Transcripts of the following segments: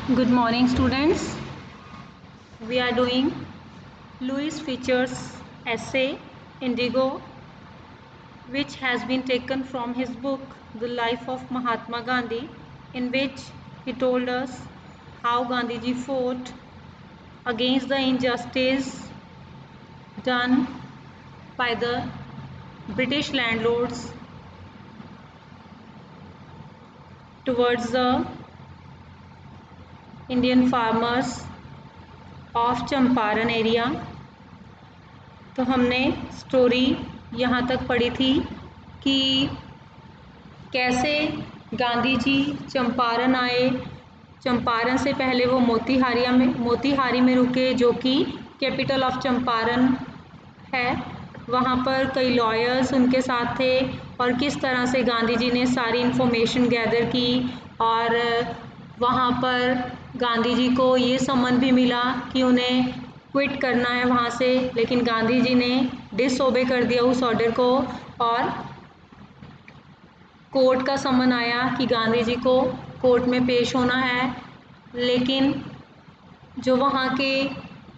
Good morning, students. We are doing Louis Fischer's essay Indigo, which has been taken from his book The Life of Mahatma Gandhi, in which he told us how Gandhiji fought against the injustice done by the British landlords towards the Indian farmers of Champaran area. तो हमने story यहाँ तक पढ़ी थी कि कैसे गांधी जी चंपारण आए। चंपारण से पहले वो मोतीहारी में रुके, जो कि कैपिटल ऑफ चंपारण है। वहाँ पर कई लॉयर्स उनके साथ थे और किस तरह से गांधी जी ने सारी इन्फॉर्मेशन गैदर की। और वहाँ पर गांधी जी को ये समन भी मिला कि उन्हें क्विट करना है वहाँ से, लेकिन गांधी जी ने डिसओबे कर दिया उस ऑर्डर को और कोर्ट का समन आया कि गांधी जी को कोर्ट में पेश होना है। लेकिन जो वहाँ के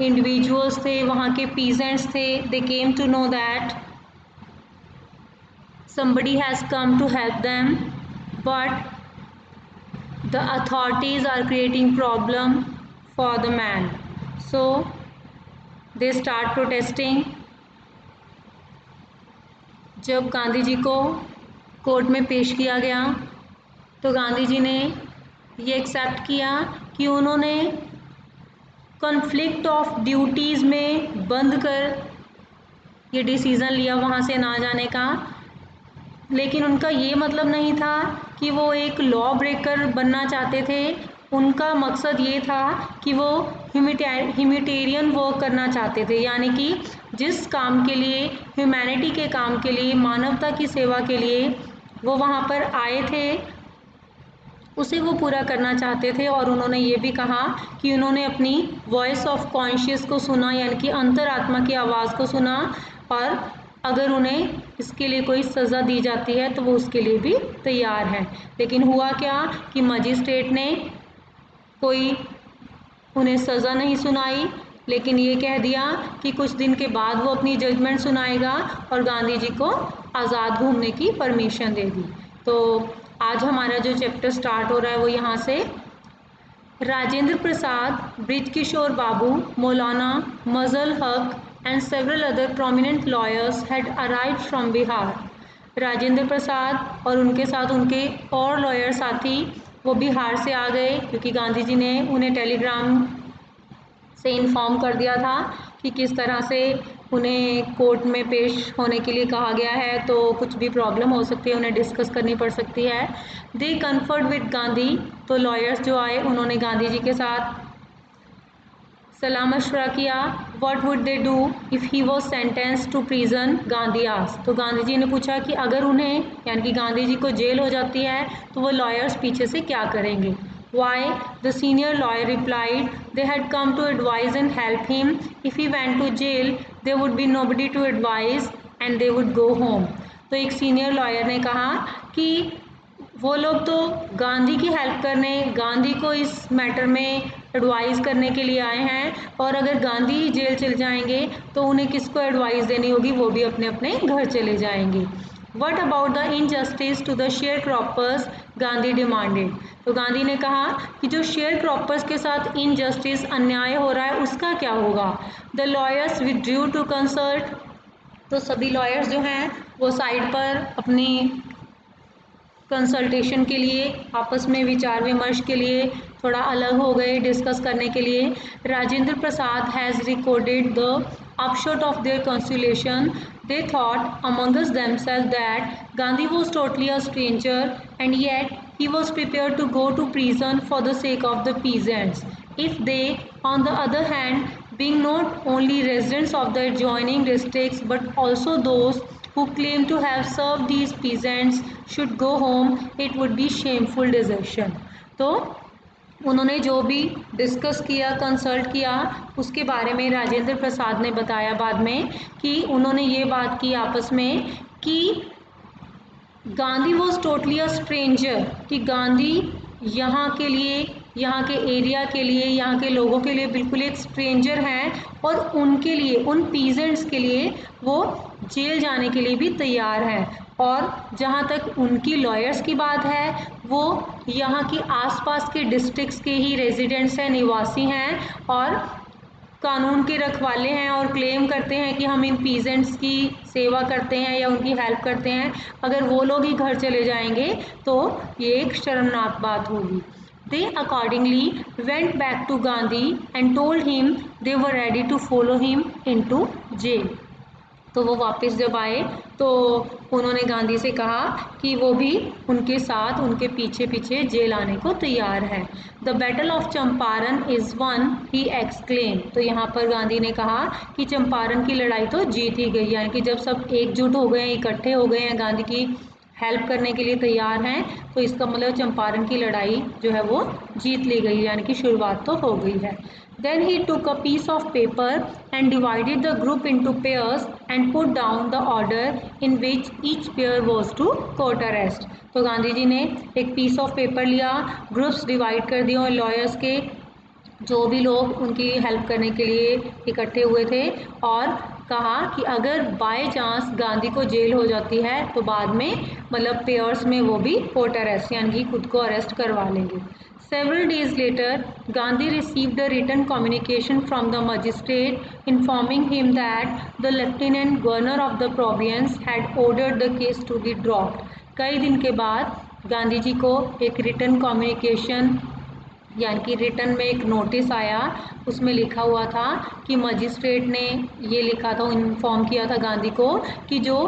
इंडिविजुअल्स थे, वहाँ के पीजेंट्स थे, they came to know that somebody has come to help them, but the authorities are creating problem for the man. So they start protesting. जब गांधी जी को कोर्ट में पेश किया गया तो गांधी जी ने ये एक्सेप्ट किया कि उन्होंने कॉन्फ्लिक्ट ऑफ ड्यूटीज़ में बंद कर ये डिसीज़न लिया वहाँ से ना जाने का। लेकिन उनका ये मतलब नहीं था कि वो एक लॉ ब्रेकर बनना चाहते थे। उनका मकसद ये था कि वो ह्यूमैनिटेरियन वर्क करना चाहते थे, यानी कि जिस काम के लिए, ह्यूमैनिटी के काम के लिए, मानवता की सेवा के लिए वो वहाँ पर आए थे, उसे वो पूरा करना चाहते थे। और उन्होंने ये भी कहा कि उन्होंने अपनी वॉइस ऑफ कॉन्शियस को सुना, यानी कि अंतरात्मा की आवाज़ को सुना, और अगर उन्हें इसके लिए कोई सज़ा दी जाती है तो वो उसके लिए भी तैयार है। लेकिन हुआ क्या कि मजिस्ट्रेट ने कोई उन्हें सज़ा नहीं सुनाई, लेकिन ये कह दिया कि कुछ दिन के बाद वो अपनी जजमेंट सुनाएगा, और गांधी जी को आज़ाद घूमने की परमिशन दे दी। तो आज हमारा जो चैप्टर स्टार्ट हो रहा है वो यहाँ से। राजेंद्र प्रसाद, ब्रिज किशोर बाबू, मौलाना मजल हक and several other prominent lawyers had arrived from Bihar. Rajendra Prasad और उनके साथ उनके और लॉयर साथी वो बिहार से आ गए, क्योंकि गांधी जी ने उन्हें टेलीग्राम से इन्फॉर्म कर दिया था कि किस तरह से उन्हें कोर्ट में पेश होने के लिए कहा गया है, तो कुछ भी प्रॉब्लम हो सकती है, उन्हें डिस्कस करनी पड़ सकती है। दे कन्फर्ड विद गांधी, तो लॉयर्स जो आए उन्होंने गांधी जी के साथ सलाह मशवरा किया। What would they do if he was sentence to prison, Gandhi asked. तो गांधी जी ने पूछा कि अगर उन्हें, यानी कि गांधी जी को जेल हो जाती है तो वो लॉयर्स पीछे से क्या करेंगे। Why, the senior lawyer replied, they had come to advise and help him, if he went to jail there would be nobody to advise and they would go home. तो एक सीनियर लॉयर ने कहा कि वो लोग तो गांधी की help करने, गांधी को इस मैटर में एडवाइस करने के लिए आए हैं, और अगर गांधी ही जेल चले जाएंगे तो उन्हें किसको एडवाइस देनी होगी, वो भी अपने अपने घर चले जाएंगे। What about the injustice to the sharecroppers, Gandhi demanded. तो गांधी ने कहा कि जो शेयर क्रॉपर्स के साथ इनजस्टिस, अन्याय हो रहा है, उसका क्या होगा। The lawyers withdrew to consult, तो सभी लॉयर्स जो हैं वो साइड पर अपनी कंसल्टेशन के लिए, आपस में विचार विमर्श के लिए थोड़ा अलग हो गए, डिस्कस करने के लिए। Rajendra Prasad has recorded the upshot of their consultation, they thought amongst themself that Gandhi was totally a stranger and yet he was prepared to go to prison for the sake of the peasants. If they, on the other hand, being not only residents of the adjoining districts but also those who claim to have served these peasants, should go home, it would be shameful desertion. तो उन्होंने जो भी discuss किया, consult किया, उसके बारे में राजेंद्र प्रसाद ने बताया बाद में कि उन्होंने ये बात की आपस में कि Gandhi was totally a stranger, कि गांधी यहाँ के लिए यहाँ के एरिया के लिए, यहाँ के लोगों के लिए बिल्कुल एक स्ट्रेंजर हैं, और उनके लिए, उन पीजेंट्स के लिए वो जेल जाने के लिए भी तैयार हैं। और जहाँ तक उनकी लॉयर्स की बात है, वो यहाँ की आसपास के डिस्ट्रिक्ट्स के ही रेजिडेंट्स हैं, निवासी हैं, और कानून के रखवाले हैं, और क्लेम करते हैं कि हम इन पीजेंट्स की सेवा करते हैं या उनकी हेल्प करते हैं। अगर वो लोग ही घर चले जाएंगे तो ये एक शर्मनाक बात होगी। They accordingly went back to Gandhi and told him they were ready to follow him into jail. तो वो वापस जब आए तो उन्होंने गांधी से कहा कि वो भी उनके साथ, उनके पीछे पीछे जेल आने को तैयार है। The battle of Champaran is one, he exclaim. तो यहाँ पर गांधी ने कहा कि चंपारण की लड़ाई तो जीत ही गई, यानी कि जब सब एकजुट हो गए हैं, इकट्ठे हो गए हैं, गांधी की हेल्प करने के लिए तैयार हैं, तो इसका मतलब चंपारण की लड़ाई जो है वो जीत ली गई, यानी कि शुरुआत तो हो गई है। Then he took a piece of paper and divided the group into pairs and put down the order in which each pair was to court arrest. तो गांधी जी ने एक पीस ऑफ पेपर लिया, ग्रुप्स डिवाइड कर दिए, और lawyers के जो भी लोग उनकी हेल्प करने के लिए इकट्ठे हुए थे, और कहा कि अगर बाय चांस गांधी को जेल हो जाती है तो बाद में मतलब पेयर्स में वो भी कोर्ट अरेस्ट यानी कि खुद को अरेस्ट करवा लेंगे। Several days later, Gandhi received a written communication from the magistrate informing him that the lieutenant governor of the province had ordered the case to be dropped. कई दिन के बाद गांधी जी को एक रिटन कम्युनिकेशन यानी कि रिटन में एक नोटिस आया, उसमें लिखा हुआ था कि मजिस्ट्रेट ने ये लिखा था, इन्फॉर्म किया था गांधी को कि जो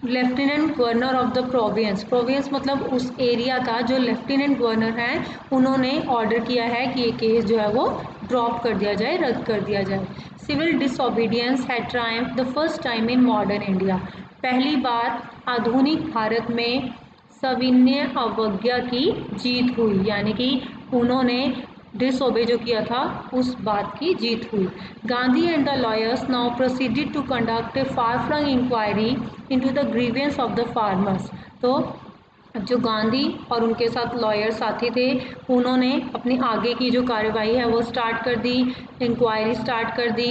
lieutenant governor of the province मतलब उस एरिया का जो लेफ्टिनेंट गवर्नर हैं, उन्होंने ऑर्डर किया है कि ये केस जो है वो ड्रॉप कर दिया जाए, रद्द कर दिया जाए। Civil disobedience had triumph the first time in modern India. पहली बार आधुनिक भारत में सविनय अवज्ञा की जीत हुई, यानी कि उन्होंने डिसओबे जो किया था उस बात की जीत हुई। Gandhi and the lawyers now proceeded to conduct a far flung inquiry into the grievance of the farmers. तो जो गांधी और उनके साथ लॉयर साथी थे, उन्होंने अपनी आगे की जो कार्यवाही है वो स्टार्ट कर दी, इंक्वायरी स्टार्ट कर दी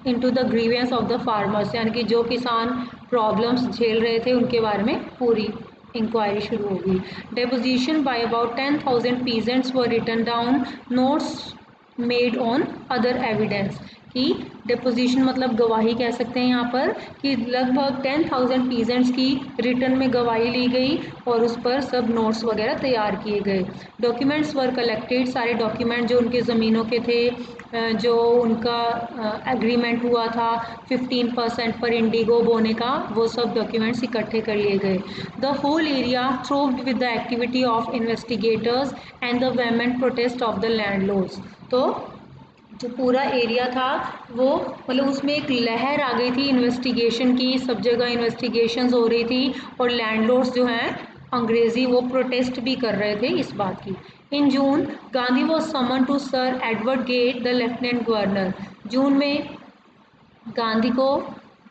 into the grievance of the farmers, यानी कि जो किसान प्रॉब्लम्स झेल रहे थे उनके बारे में पूरी इंक्वायरी शुरू हो गई। Deposition by about 10,000 peasants were written down, notes made on other evidence. कि डेपोजिशन मतलब गवाही कह सकते हैं यहाँ पर, कि लगभग 10,000 पीजेंट्स की रिटर्न में गवाही ली गई और उस पर सब नोट्स वगैरह तैयार किए गए। डॉक्यूमेंट्स वर कलेक्टेड, सारे डॉक्यूमेंट जो उनके ज़मीनों के थे, जो उनका एग्रीमेंट हुआ था 15% पर इंडिगो बोने का, वो सब डॉक्यूमेंट्स इकट्ठे कर लिए गए। The whole area throbbed with the activity of investigators and the vehement protest of the landlords. तो जो पूरा एरिया था वो मतलब उसमें एक लहर आ गई थी इन्वेस्टिगेशन की, सब जगह इन्वेस्टिगेशंस हो रही थी, और लैंडलॉर्ड्स जो हैं अंग्रेज़ी वो प्रोटेस्ट भी कर रहे थे इस बात की। In June Gandhi was summon to sir Edward Gait the lieutenant governor. जून में गांधी को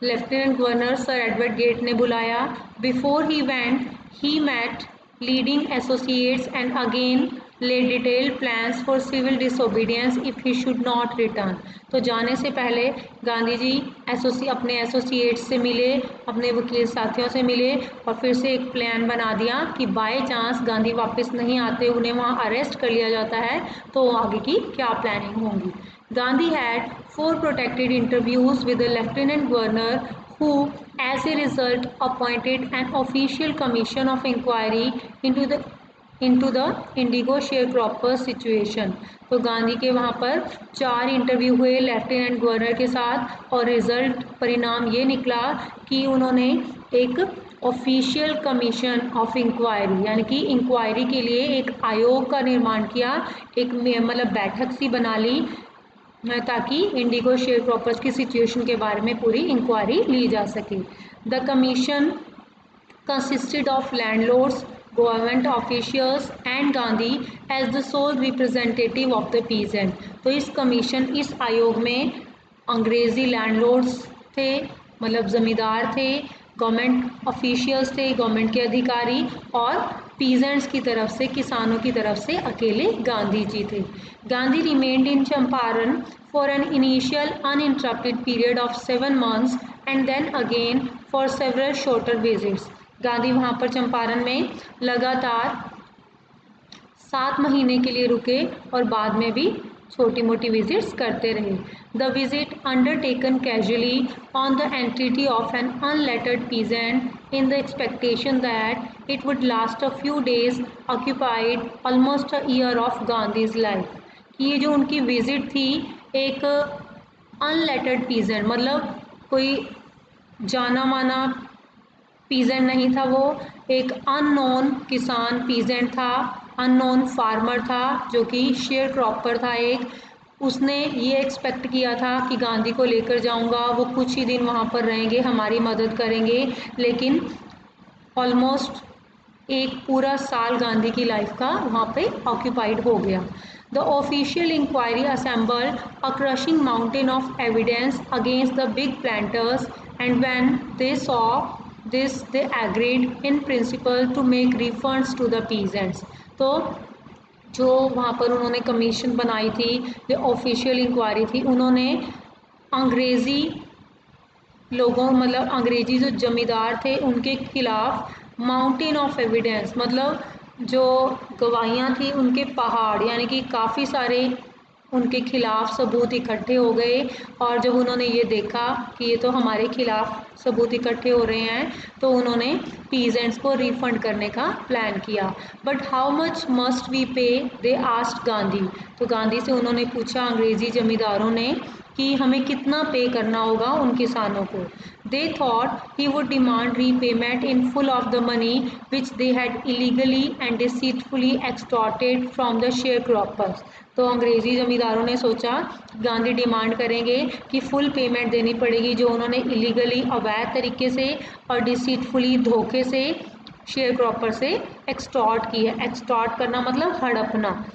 lieutenant governor sir Edward Gait ने बुलाया। Before he went he met leading associates and again lay detail plans for civil disobedience if he should not return. तो जाने से पहले गांधी जी अपने एसोसिएट्स से मिले, अपने वकील साथियों से मिले, और फिर से एक प्लान बना दिया कि बाय चांस गांधी वापस नहीं आते, उन्हें वहाँ अरेस्ट कर लिया जाता है, तो आगे की क्या प्लानिंग होंगी। Gandhi had 4 protected interviews with the lieutenant governor who as a result appointed an official commission of inquiry into the indigo sharecropper situation. तो गांधी के वहाँ पर 4 इंटरव्यू हुए लेफ्टिनेंट गवर्नर के साथ, और रिज़ल्ट परिणाम ये निकला कि उन्होंने एक ऑफिशियल कमीशन ऑफ इंक्वायरी यानी कि इंक्वायरी के लिए एक आयोग का निर्माण किया, एक मतलब बैठक सी बना ली, ताकि इंडिगो शेयर क्रॉपर्स की सिचुएशन के बारे में पूरी इंक्वायरी ली जा सके। The commission consisted of landlords, government officials and Gandhi as the sole representative of the peasant. तो इस आयोग में अंग्रेज़ी लैंडलॉर्ड्स थे, मतलब ज़मींदार थे, गवर्नमेंट ऑफिशियल्स थे, गवर्नमेंट के अधिकारी, और पीजेंट्स की तरफ से, किसानों की तरफ से अकेले गांधी जी थे। Gandhi remained in Champaran for an initial uninterrupted period of 7 months and then again for several shorter visits. Gandhi वहाँ पर चंपारण में लगातार 7 महीने के लिए रुके और बाद में भी छोटी मोटी विजिट्स करते रहे। The visit undertaken casually on the entry of an unlettered peasant in the expectation that it would last a few days occupied almost a year of Gandhi's life. कि ये जो उनकी विजिट थी, एक अनलेटर्ड पीजेंट मतलब कोई जाना माना पीजेंट नहीं था, वो एक अननोन किसान पीजेंट था, अननोन फार्मर था जो कि शेयर क्रॉपर था एक। उसने ये एक्सपेक्ट किया था कि गांधी को लेकर जाऊंगा, वो कुछ ही दिन वहाँ पर रहेंगे, हमारी मदद करेंगे, लेकिन ऑलमोस्ट एक पूरा साल गांधी की लाइफ का वहाँ पे ऑक्यूपाइड हो गया। The official inquiry assembled a crushing mountain of evidence against the big planters and when they saw this they agreed in principle to make refunds to the peasants. तो जो वहाँ पर उन्होंने कमीशन बनाई थी, जो ऑफिशियल इंक्वायरी थी, उन्होंने अंग्रेज़ी लोगों मतलब अंग्रेजी जो जमींदार थे उनके खिलाफ माउंटेन ऑफ एविडेंस मतलब जो गवाहियाँ थी उनके पहाड़, यानी कि काफ़ी सारे उनके खिलाफ सबूत इकट्ठे हो गए। और जब उन्होंने ये देखा कि ये तो हमारे खिलाफ सबूत इकट्ठे हो रहे हैं, तो उन्होंने पीजेंट्स को रिफंड करने का प्लान किया। But how much must we pay, they asked Gandhi. तो गांधी से उन्होंने पूछा, अंग्रेज़ी जमींदारों ने, कि हमें कितना पे करना होगा उन किसानों को। They thought he would demand repayment in full of the money which they had illegally and deceitfully extorted from the sharecroppers. तो अंग्रेज़ी जमींदारों ने सोचा गांधी डिमांड करेंगे कि फुल पेमेंट देनी पड़ेगी जो उन्होंने इलीगली, अवैध तरीके से और डिसीटफुली, धोखे से शेयर क्रॉपर से एक्सटॉर्ट की है। एक्सटॉर्ट करना मतलब हड़पना।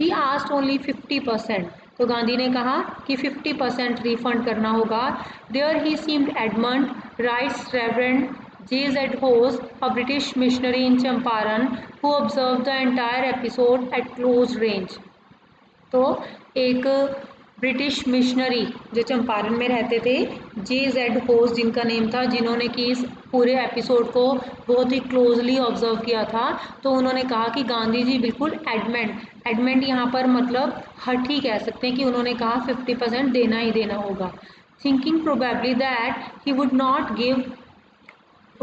He asked only 50%। तो गांधी ने कहा कि 50% रिफंड करना होगा। There he seemed Edmund, rights reverend J.Z. Hose, a British missionary in Champaran, who observed the entire episode at close range. तो एक ब्रिटिश मिशनरी जो चंपारण में रहते थे, J.Z. होस जिनका नेम था, जिन्होंने कि इस पूरे एपिसोड को बहुत ही क्लोजली ऑब्जर्व किया था, तो उन्होंने कहा कि गांधी जी बिल्कुल एडमेंट यहाँ पर मतलब हठी कह सकते हैं कि उन्होंने कहा 50% देना ही देना होगा। Thinking probably that he would not give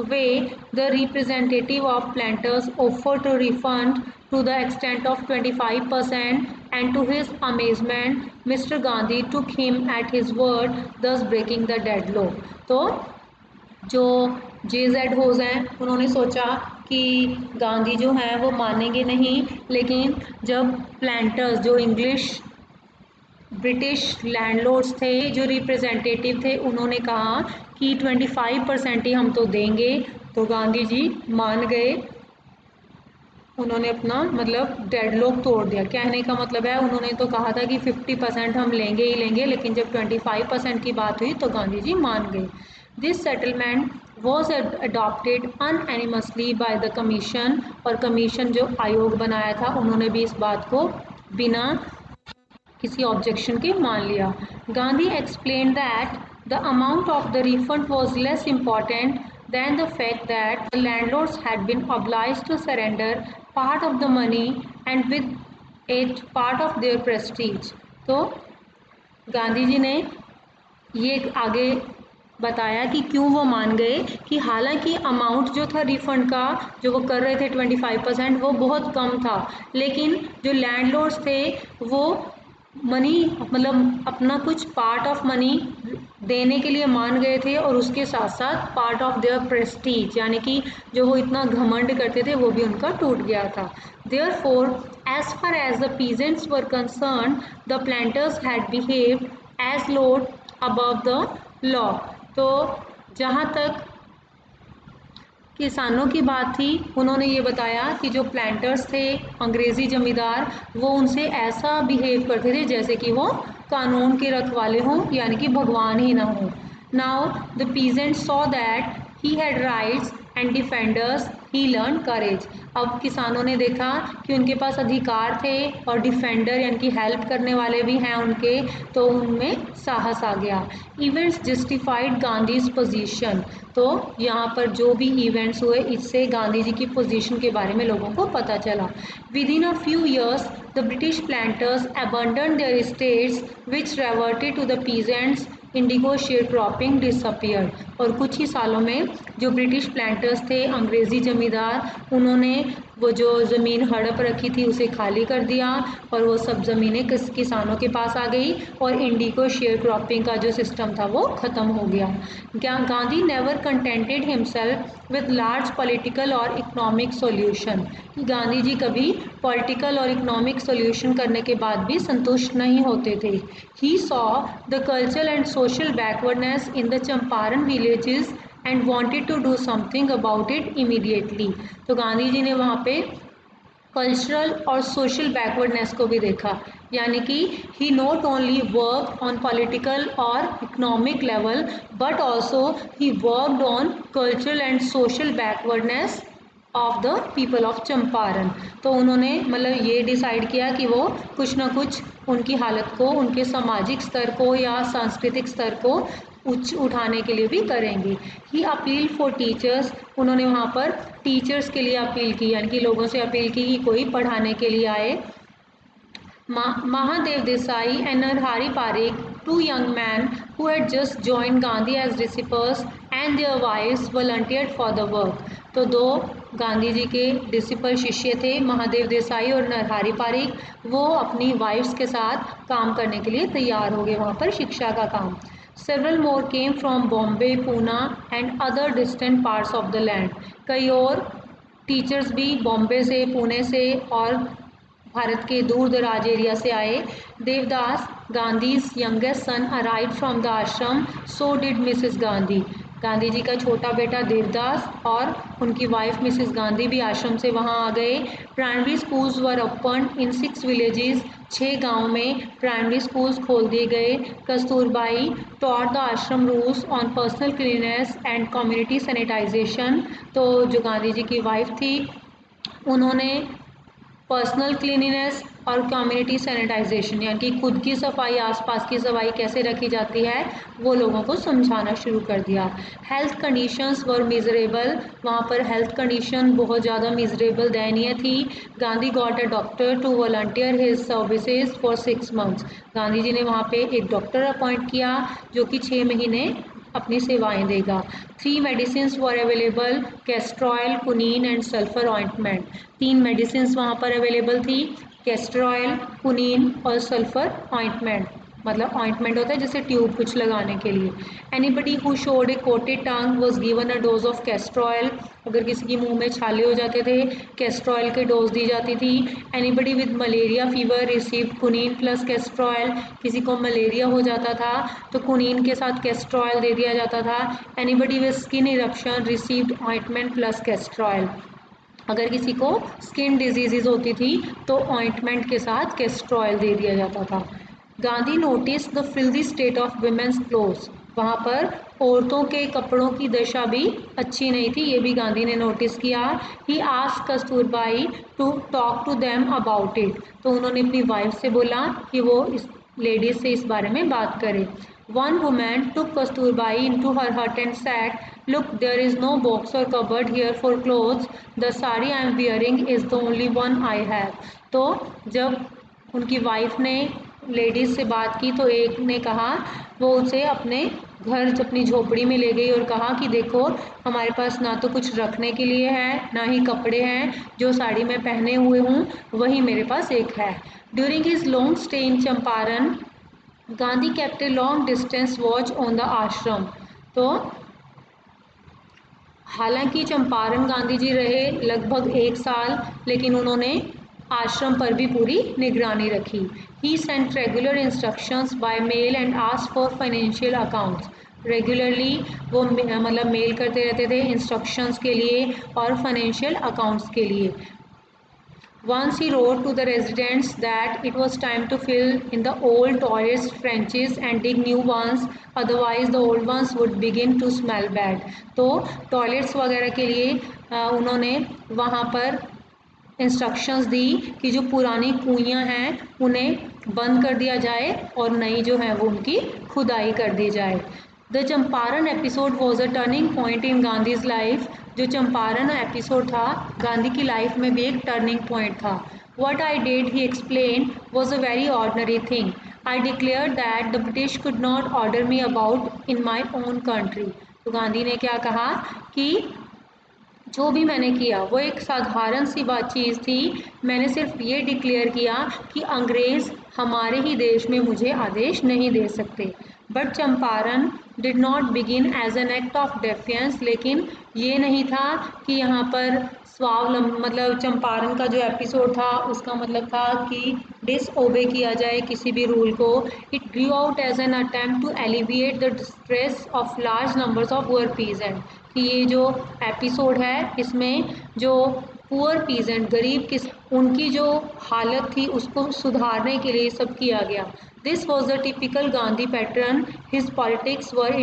way the representative of planters offered to refund to the extent of 25%, and to his amazement Mr. Gandhi took him at his word, thus breaking the deadlock. तो जो J.Z. होज हैं उन्होंने सोचा कि गांधी जो हैं वो मानेंगे नहीं, लेकिन जब प्लांटर्स जो इंग्लिश ब्रिटिश लैंडलॉर्ड्स थे, जो रिप्रेजेंटेटिव थे, उन्होंने कहा कि 25% ही हम तो देंगे, तो गांधी जी मान गए। उन्होंने अपना मतलब डेडलॉक तोड़ दिया। कहने का मतलब है उन्होंने तो कहा था कि 50% हम लेंगे ही लेंगे, लेकिन जब 25% की बात हुई तो गांधी जी मान गए। This settlement was adopted unanimously by the commission, और कमीशन जो आयोग बनाया था उन्होंने भी इस बात को बिना किसी ऑब्जेक्शन के मान लिया। Gandhi explain that the amount of the refund was less important than the fact that the landlords had been obliged to surrender part of the money and with it part of their prestige. तो गांधी जी ने ये आगे बताया कि क्यों वो मान गए कि हालांकि अमाउंट जो था रिफंड का जो वो कर रहे थे 25%, वो बहुत कम था, लेकिन जो लैंडलॉर्ड्स थे वो मनी मतलब अपना कुछ पार्ट ऑफ मनी देने के लिए मान गए थे, और उसके साथ साथ पार्ट ऑफ देयर प्रेस्टीज, यानी कि जो वो इतना घमंड करते थे वो भी उनका टूट गया था। Therefore as far as the peasants were concern the planters had behaved as lord above the law. तो जहाँ तक किसानों की बात थी, उन्होंने ये बताया कि जो प्लांटर्स थे, अंग्रेज़ी जमींदार, वो उनसे ऐसा बिहेव करते थे जैसे कि वो कानून के रखवाले हों, यानी कि भगवान ही ना हो। Now the peasant saw that He had rights and defenders. He learned courage. अब किसानों ने देखा कि उनके पास अधिकार थे और डिफेंडर यानी कि हेल्प करने वाले भी हैं उनके, तो उनमें साहस आ गया. Events justified Gandhi's position. तो यहाँ पर जो भी इवेंट्स हुए इससे गांधी जी की पोजीशन के बारे में लोगों को पता चला. Within a few years the British planters abandoned their estates which reverted to the peasants. Indigo share cropping disappeared. और कुछ ही सालों में जो ब्रिटिश प्लांटर्स थे, अंग्रेज़ी ज़मींदार, उन्होंने वो जो ज़मीन हड़प रखी थी उसे खाली कर दिया और वो सब ज़मीनें किसानों के पास आ गई और इंडिगो शेयर क्रॉपिंग का जो सिस्टम था वो ख़त्म हो गया. Gandhi never contented himself with large political और इकोनॉमिक सॉल्यूशन. गांधी जी कभी पॉलिटिकल और इकोनॉमिक सॉल्यूशन करने के बाद भी संतुष्ट नहीं होते थे. He saw the cultural and social backwardness in the Champaran villages and wanted to do something about it immediately. तो गांधी जी ने वहाँ पे कल्चरल और सोशल बैकवर्डनेस को भी देखा, यानी कि he not only work on political और economic level but also he worked on cultural and social backwardness of the people of Champaran. तो उन्होंने मतलब ये डिसाइड किया कि वो कुछ ना कुछ उनकी हालत को, उनके सामाजिक स्तर को या सांस्कृतिक स्तर को उठाने के लिए भी करेंगे. ही अपील फॉर टीचर्स. उन्होंने वहाँ पर टीचर्स के लिए अपील की, यानी कि लोगों से अपील की कि कोई पढ़ाने के लिए आए. Mahadev Desai and Narhari Parikh, two young men who had just joined Gandhi as disciples, and their wives volunteered for the work. तो दो गांधी जी के डिसिपल शिष्य थे, महादेव देसाई और नरहरि पारिक. वो अपनी वाइफ्स के साथ काम करने के लिए तैयार हो गए वहाँ पर शिक्षा का काम. Several more came from Bombay, Pune and other distant parts of the land. कई और टीचर्स भी बॉम्बे से, पुणे से और भारत के दूर दराज एरिया से आए. Devdas, Gandhi's youngest son, arrive from the ashram. So did Mrs Gandhi. Gandhi ji का छोटा बेटा देवदास और उनकी वाइफ मिसेस गांधी भी आश्रम से वहाँ आ गए. Primary schools were open in 6 villages. 6 गाँव में प्राइमरी स्कूल्स खोल दिए गए. Kasturbai taught the ashram rules on personal cleanness and community sanitization. तो जो गांधी जी की वाइफ थी उन्होंने पर्सनल क्लीनिनेस और कम्युनिटी सैनिटाइजेशन यानी कि खुद की सफाई, आसपास की सफाई कैसे रखी जाती है वो लोगों को समझाना शुरू कर दिया. Health conditions were miserable. वहाँ पर हेल्थ कंडीशन बहुत ज़्यादा मिजरेबल, दयनीय थी. Gandhi got a doctor to volunteer his services for 6 months. Gandhi ji ने वहाँ पे एक डॉक्टर अपॉइंट किया जो कि 6 महीने अपनी सेवाएं देगा. 3 medicines were available, castor oil, quinine and sulphur ointment. 3 medicines वहाँ पर अवेलेबल थी, कैस्टर ऑयल, कुनीन और सल्फर ऑइंटमेंट. मतलब ऑइंटमेंट होता है जैसे ट्यूब कुछ लगाने के लिए. Anybody who showed a coated tongue was given a dose of castor oil. अगर किसी के मुंह में छाले हो जाते थे कैस्टर ऑयल की डोज दी जाती थी. Anybody with malaria fever received quinine plus castor oil. किसी को मलेरिया हो जाता था तो कुनीन के साथ कैस्टर ऑयल दे दिया जाता था. Anybody with skin eruption received ointment plus castor oil. अगर किसी को स्किन डिजीज़ होती थी तो ऑइंटमेंट के साथ कैस्टर ऑयल दे दिया जाता था. Gandhi notice the filthy state of women's clothes. वहाँ पर औरतों के कपड़ों की दशा भी अच्छी नहीं थी, ये भी गांधी ने नोटिस किया. He asked Kasturbai to talk to them about it. तो उन्होंने अपनी वाइफ से बोला कि वो इस लेडीज़ से इस बारे में बात करे. One woman took Kasturbai into her hut and said, "Look, there is no box or cupboard here for clothes. The sari I am wearing is the only one I have." तो जब उनकी wife ने ladies से बात की तो एक ने कहा, वो उसे अपने घर, अपनी झोपड़ी में ले गई और कहा कि देखो हमारे पास ना तो कुछ रखने के लिए है ना ही कपड़े हैं, जो साड़ी मैं पहने हुए हूँ वही मेरे पास एक है. During his long stay in Champaran Gandhi kept a long distance watch on the आश्रम. तो हालांकि चंपारण गांधी जी रहे लगभग 1 साल, लेकिन उन्होंने आश्रम पर भी पूरी निगरानी रखी. He sent regular instructions by mail and asked for financial accounts. Regularly वो मतलब मेल करते रहते थे इंस्ट्रक्शंस के लिए और फाइनेंशियल अकाउंट्स के लिए. Once he wrote to the residents that it was time to fill in the old toilets trenches and dig new ones. Otherwise the old ones would begin to smell bad. तो toilets वगैरह के लिए उन्होंने वहाँ पर instructions दी कि जो पुरानी कुइयाँ हैं उन्हें बंद कर दिया जाए और नई जो है वो उनकी खुदाई कर दी जाए। The Champaran episode was a turning point in Gandhi's life. जो चंपारण एपिसोड था गांधी की लाइफ में भी एक टर्निंग पॉइंट था। What I did he explain was a very ordinary thing. I declare that the British could not order me about in my own country. तो गांधी ने क्या कहा कि जो भी मैंने किया वो एक साधारण सी बात चीज़ थी। मैंने सिर्फ ये डिक्लेयर किया कि अंग्रेज़ हमारे ही देश में मुझे आदेश नहीं दे सकते। But Champaran did not begin as an act of defiance. लेकिन ये नहीं था कि यहाँ पर स्वावलंब मतलब चंपारण का जो एपिसोड था उसका मतलब था कि डिसओबे किया जाए किसी भी रूल को। It grew out as an attempt to alleviate the distress of large numbers of poor peasant. कि ये जो एपिसोड है इसमें जो पुअर पीजेंट गरीब किस उनकी जो हालत थी उसको सुधारने के लिए सब किया गया। This was the typical Gandhi pattern. His politics were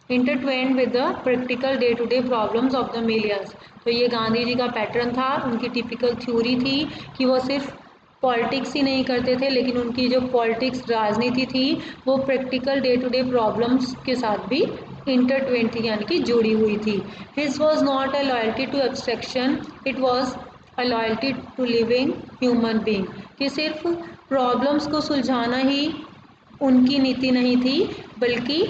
intertwined with the practical day to day problems of the millions. तो ये गांधी जी का पैटर्न था, उनकी टिपिकल थ्योरी थी कि वो सिर्फ पॉलिटिक्स ही नहीं करते थे लेकिन उनकी जो पॉलिटिक्स राजनीति थी वो practical day to day problems के साथ भी इंटरट्वेंड थी यानी कि जुड़ी हुई थी। His was not a loyalty to abstraction, it was a loyalty to living human being. कि सिर्फ प्रॉब्लम्स को सुलझाना ही उनकी नीति नहीं थी बल्कि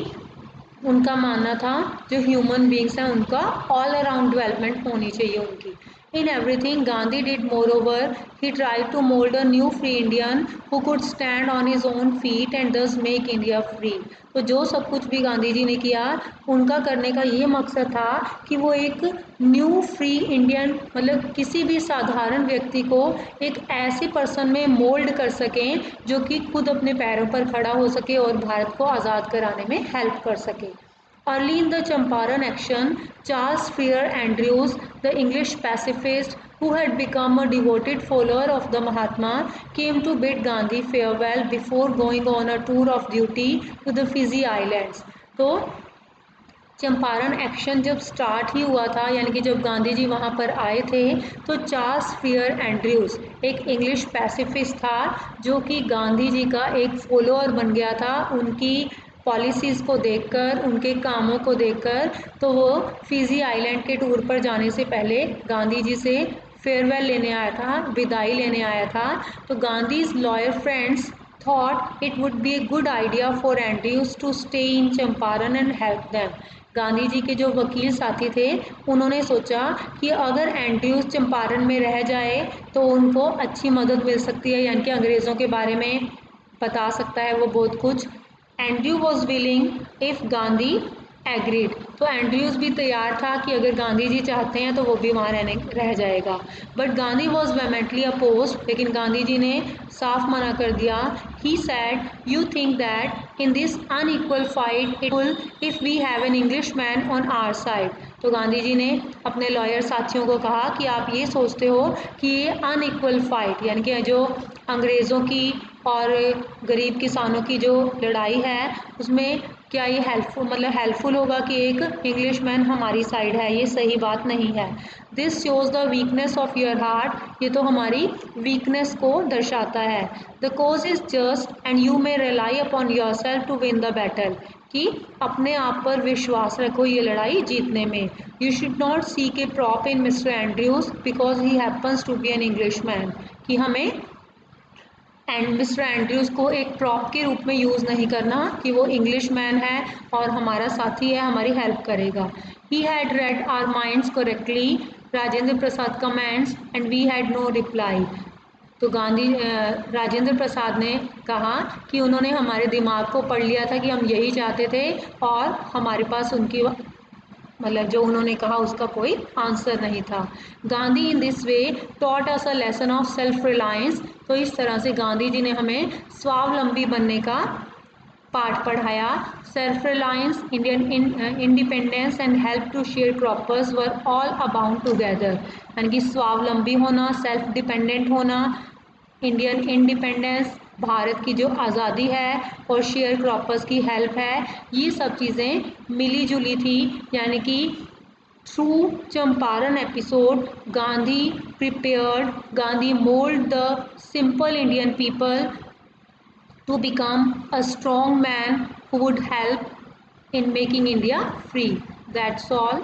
उनका मानना था जो ह्यूमन बींग्स हैं उनका ऑल अराउंड डेवलपमेंट होनी चाहिए उनकी। In everything Gandhi did moreover he tried to mould a new free Indian who could stand on his own feet and thus make India free. तो जो सब कुछ भी गांधी जी ने किया उनका करने का ये मकसद था कि वो एक न्यू फ्री इंडियन मतलब किसी भी साधारण व्यक्ति को एक ऐसे पर्सन में मोल्ड कर सकें जो कि खुद अपने पैरों पर खड़ा हो सके और भारत को आज़ाद कराने में हेल्प कर सके। Early in the Champaran action, Charles Freer Andrews, the English pacifist who had become a devoted follower of the Mahatma, came to bid Gandhi farewell before going on a tour of duty to the Fiji Islands. तो Champaran action जब start ही हुआ था यानी कि जब गांधी जी वहाँ पर आए थे तो चार्ल्स फ्रीयर एंड्रयूज़ एक इंग्लिश पैसिफिस्ट था जो कि गांधी जी का एक फॉलोअर बन गया था उनकी पॉलिसीज़ को देखकर उनके कामों को देखकर। तो वो फिजी आइलैंड के टूर पर जाने से पहले गांधी जी से फेयरवेल लेने आया था, विदाई लेने आया था। तो Gandhi's lawyer friends thought it would be a good idea for Andrews to stay in Champaran and help them। Gandhi ji के जो वकील साथी थे उन्होंने सोचा कि अगर एंड्रयूज चंपारण में रह जाए तो उनको अच्छी मदद मिल सकती है यानी कि अंग्रेज़ों के बारे में बता सकता है वो बहुत कुछ। Andrew was willing if Gandhi agreed. तो एंड्रयूज़ भी तैयार था कि अगर गांधी जी चाहते हैं तो वो भी वहाँ रह जाएगा। But Gandhi was vehemently oppose. लेकिन गांधी जी ने साफ मना कर दिया। He said you think that in this unequal fight it will if we have an Englishman on our side. तो गांधी जी ने अपने लॉयर साथियों को कहा कि आप ये सोचते हो कि ये अनइक्वल फाइट यानी कि जो अंग्रेज़ों की और गरीब किसानों की जो लड़ाई है उसमें क्या ये हेल्पफुल होगा कि एक इंग्लिश मैन हमारी साइड है, ये सही बात नहीं है। This shows the weakness of your heart. ये तो हमारी वीकनेस को दर्शाता है। The cause is just and you may rely upon yourself to win the battle. कि अपने आप पर विश्वास रखो ये लड़ाई जीतने में। You should not seek a prop in mister Andrews because he happens to be an Englishman. कि हमें मिस्टर एंड्रयूज़ को एक प्रॉप के रूप में यूज़ नहीं करना कि वो इंग्लिश मैन है और हमारा साथी है, हमारी हेल्प करेगा। He had read our minds correctly Rajendra Prasad comments and we had no reply. तो राजेंद्र प्रसाद ने कहा कि उन्होंने हमारे दिमाग को पढ़ लिया था कि हम यही चाहते थे और हमारे पास उनकी जो उन्होंने कहा उसका कोई आंसर नहीं था। Gandhi in this way taught us a lesson of self reliance. तो इस तरह से गांधी जी ने हमें स्वावलंबी बनने का पाठ पढ़ाया। Self reliance, Indian independence and help to sharecroppers were all abound together. यानी कि स्वावलंबी होना, सेल्फ डिपेंडेंट होना, इंडियन इंडिपेंडेंस भारत की जो आज़ादी है और शेयर क्रॉपर्स की हेल्प है, ये सब चीज़ें मिली जुली थी। यानी कि through Champaran episode Gandhi mold the simple Indian people to become a strong man who would help in making India free. That's all.